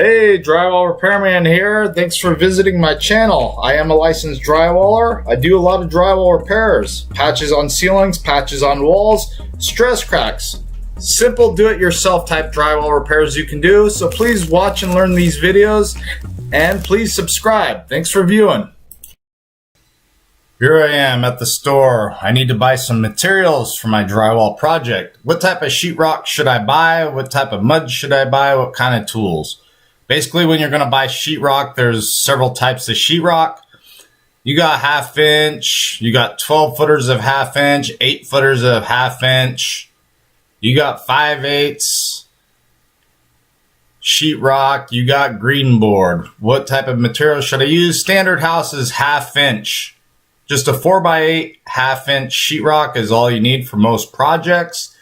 Hey, drywall repairman here. Thanks for visiting my channel. I am a licensed drywaller. I do a lot of drywall repairs. Patches on ceilings, patches on walls, stress cracks. Simple do-it-yourself type drywall repairs you can do. So please watch and learn these videos and please subscribe. Thanks for viewing. Here I am at the store. I need to buy some materials for my drywall project. What type of sheetrock should I buy? What type of mud should I buy? What kind of tools? Basically, when you're going to buy sheetrock, there's several types of sheetrock. You got 1/2 inch, you got 12 footers of 1/2 inch, 8 footers of 1/2 inch. You got 5/8 sheetrock, you got green board. What type of material should I use? Standard house is 1/2 inch. Just a 4x8 1/2 inch sheetrock is all you need for most projects.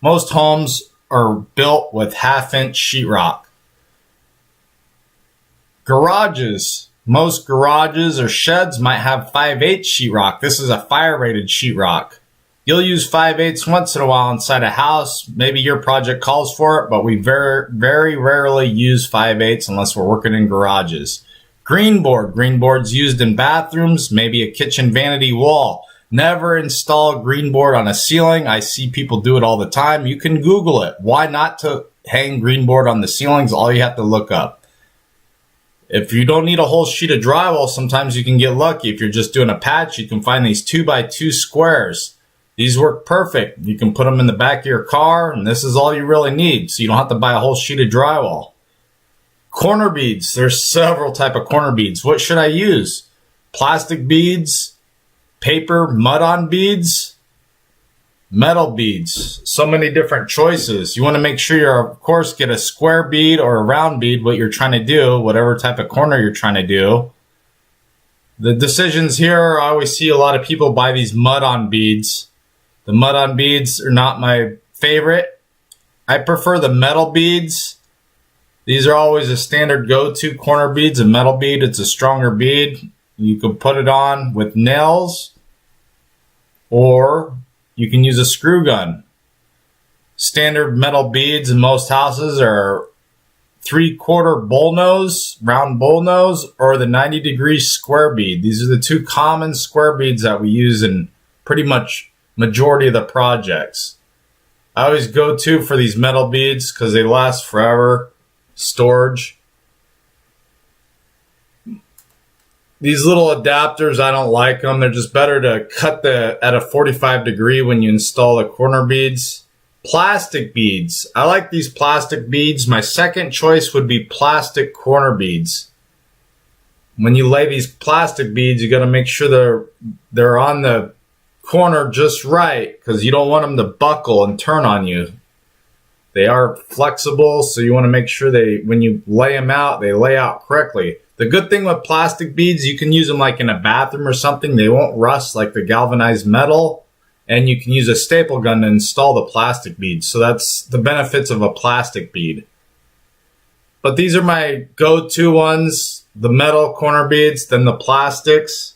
Most homes are built with 1/2 inch sheetrock. Garages. Most garages or sheds might have 5/8 sheetrock. This is a fire rated sheetrock. You'll use 5/8 once in a while inside a house. Maybe your project calls for it, but we very rarely use 5/8 unless we're working in garages. Green board. Green board's used in bathrooms, maybe a kitchen vanity wall. Never install green board on a ceiling. I see people do it all the time. You can Google it. Why not to hang green board on the ceilings? All you have to look up. If you don't need a whole sheet of drywall, sometimes you can get lucky. If you're just doing a patch, you can find these 2x2 squares. These work perfect. You can put them in the back of your car, and this is all you really need, so you don't have to buy a whole sheet of drywall. Corner beads. There's several type of corner beads. What should I use? Plastic beads, paper mud-on beads, metal beads. So many different choices. You want to make sure you, of course, get a square bead or a round bead, what you're trying to do, whatever type of corner you're trying to do. The decisions here, I always see a lot of people buy these mud-on beads. The mud-on beads are not my favorite. I prefer the metal beads. These are always a standard go-to corner beads. A metal bead, it's a stronger bead. You can put it on with nails, or you can use a screw gun. Standard metal beads in most houses are 3/4 bullnose, round bullnose, or the 90-degree square bead. These are the two common square beads that we use in pretty much majority of the projects. I always go to for these metal beads because they last forever. Storage. These little adapters, I don't like them. They're just better to cut at a 45 degree when you install the corner beads. Plastic beads. I like these plastic beads. My second choice would be plastic corner beads. When you lay these plastic beads, you got to make sure they're on the corner just right, because you don't want them to buckle and turn on you. They are flexible, so you want to make sure when you lay them out, they lay out correctly. The good thing with plastic beads, you can use them like in a bathroom or something. They won't rust like the galvanized metal, and you can use a staple gun to install the plastic beads. So that's the benefits of a plastic bead. But these are my go-to ones, the metal corner beads, then the plastics.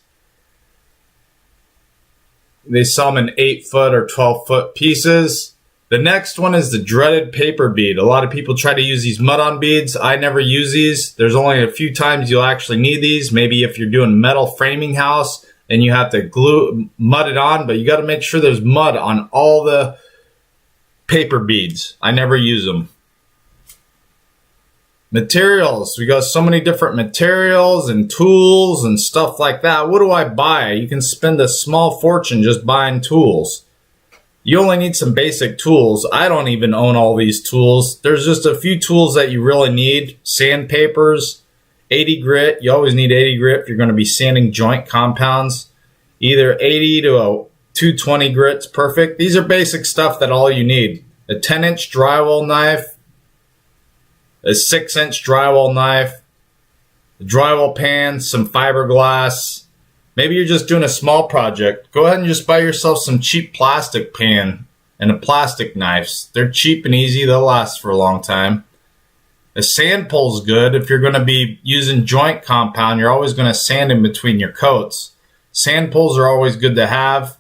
They sell them in 8-foot or 12-foot pieces. The next one is the dreaded paper bead. A lot of people try to use these mud-on beads. I never use these. There's only a few times you'll actually need these. Maybe if you're doing metal framing house and you have to mud it on, but you got to make sure there's mud on all the paper beads. I never use them. Materials. We got so many different materials and tools and stuff like that. What do I buy? You can spend a small fortune just buying tools. You only need some basic tools. I don't even own all these tools. There's just a few tools that you really need. Sandpapers, 80 grit. You always need 80 grit if you're going to be sanding joint compounds. Either 80 to a 220 grit's perfect. These are basic stuff that all you need. A 10-inch drywall knife, a 6-inch drywall knife, a drywall pan, some fiberglass. Maybe you're just doing a small project. Go ahead and just buy yourself some cheap plastic pan and a plastic knives. They're cheap and easy. They'll last for a long time. A sand pole's good. If you're going to be using joint compound, you're always going to sand in between your coats. Sand poles are always good to have.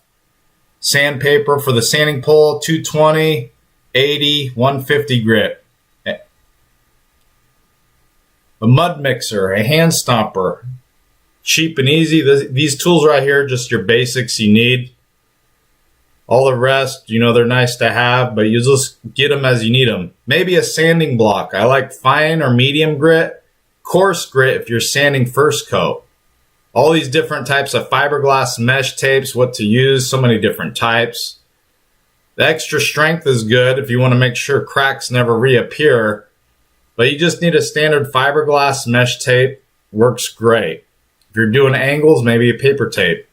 Sandpaper for the sanding pole, 220, 80, 150 grit. a mud mixer, a hand stomper. Cheap and easy. These tools right here, just your basics you need. All the rest, you know, they're nice to have, but you just get them as you need them. Maybe a sanding block. I like fine or medium grit, coarse grit if you're sanding first coat. All these different types of fiberglass mesh tapes, what to use, so many different types. The extra strength is good if you want to make sure cracks never reappear, but you just need a standard fiberglass mesh tape, works great. If you're doing angles, maybe a paper tape.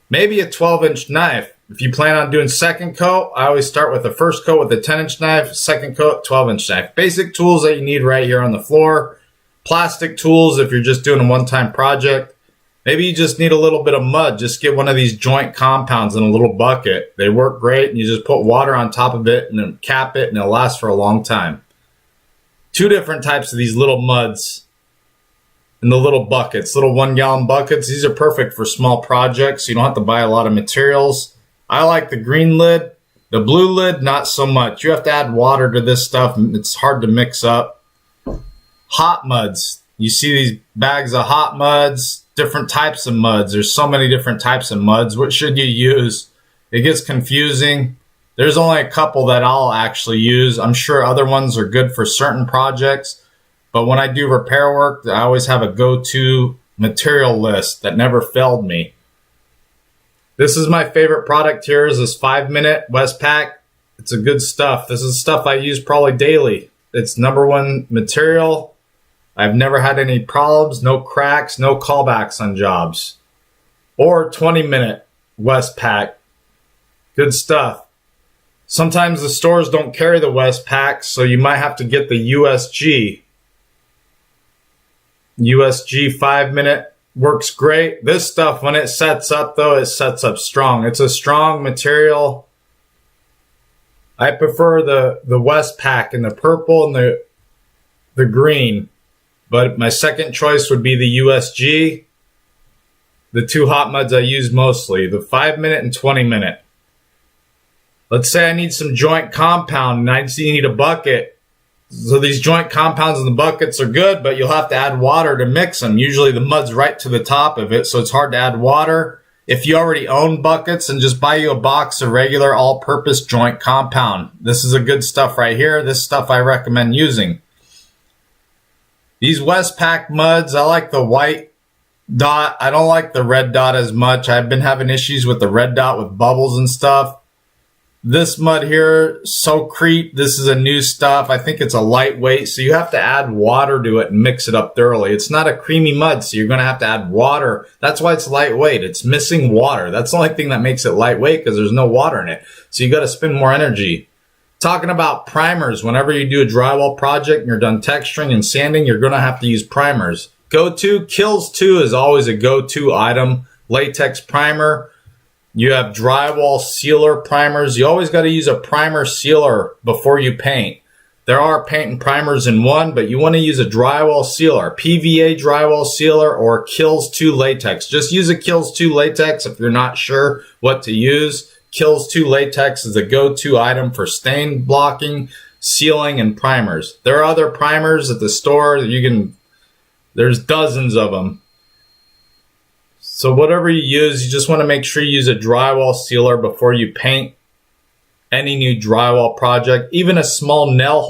Maybe a 12-inch knife. If you plan on doing second coat, I always start with the first coat with a 10-inch knife, second coat, 12-inch knife. Basic tools that you need right here on the floor. Plastic tools if you're just doing a one-time project. Maybe you just need a little bit of mud. Just get one of these joint compounds in a little bucket. They work great, and you just put water on top of it and then cap it, and it'll last for a long time. Two different types of these little muds in the little buckets, little 1-gallon buckets. These are perfect for small projects. You don't have to buy a lot of materials. I like the green lid. The blue lid, not so much. You have to add water to this stuff. It's hard to mix up. Hot muds. You see these bags of hot muds, different types of muds. There's so many different types of muds. What should you use? It gets confusing. There's only a couple that I'll actually use. I'm sure other ones are good for certain projects. But when I do repair work, I always have a go-to material list that never failed me. This is my favorite product here, is this 5-minute Westpac. It's a good stuff. This is stuff I use probably daily. It's #1 material. I've never had any problems, no cracks, no callbacks on jobs. Or 20-minute Westpac. Good stuff. Sometimes the stores don't carry the Westpac, so you might have to get the USG. USG 5-minute. Works great. This stuff, when it sets up, though, it sets up strong. It's a strong material. I prefer the Westpac in the purple and the green. But my second choice would be the USG. The two hot muds I use mostly, the 5-minute and 20-minute. Let's say I need some joint compound and I need a bucket. So these joint compounds in the buckets are good, but you'll have to add water to mix them. Usually the mud's right to the top of it, so it's hard to add water. If you already own buckets, and just buy you a box of regular all-purpose joint compound. This is a good stuff right here. This stuff I recommend using. These Westpac muds, I like the white dot. I don't like the red dot as much. I've been having issues with the red dot with bubbles and stuff. This mud here, Socrete, this is a new stuff. I think it's a lightweight, so you have to add water to it and mix it up thoroughly. It's not a creamy mud, so you're going to have to add water. That's why it's lightweight. It's missing water. That's the only thing that makes it lightweight, because there's no water in it. So you got to spend more energy. Talking about primers, whenever you do a drywall project and you're done texturing and sanding, you're going to have to use primers. Go-to, Kills 2 is always a go-to item. Latex primer. You have drywall sealer primers. You always got to use a primer sealer before you paint. There are paint and primers in one, but you want to use a drywall sealer, PVA drywall sealer or Kills 2 latex. Just use a Kills 2 latex if you're not sure what to use. Kills 2 latex is a go-to item for stain blocking, sealing, and primers. There are other primers at the store that you can, there's dozens of them. So whatever you use, you just want to make sure you use a drywall sealer before you paint any new drywall project. Even a small nail hole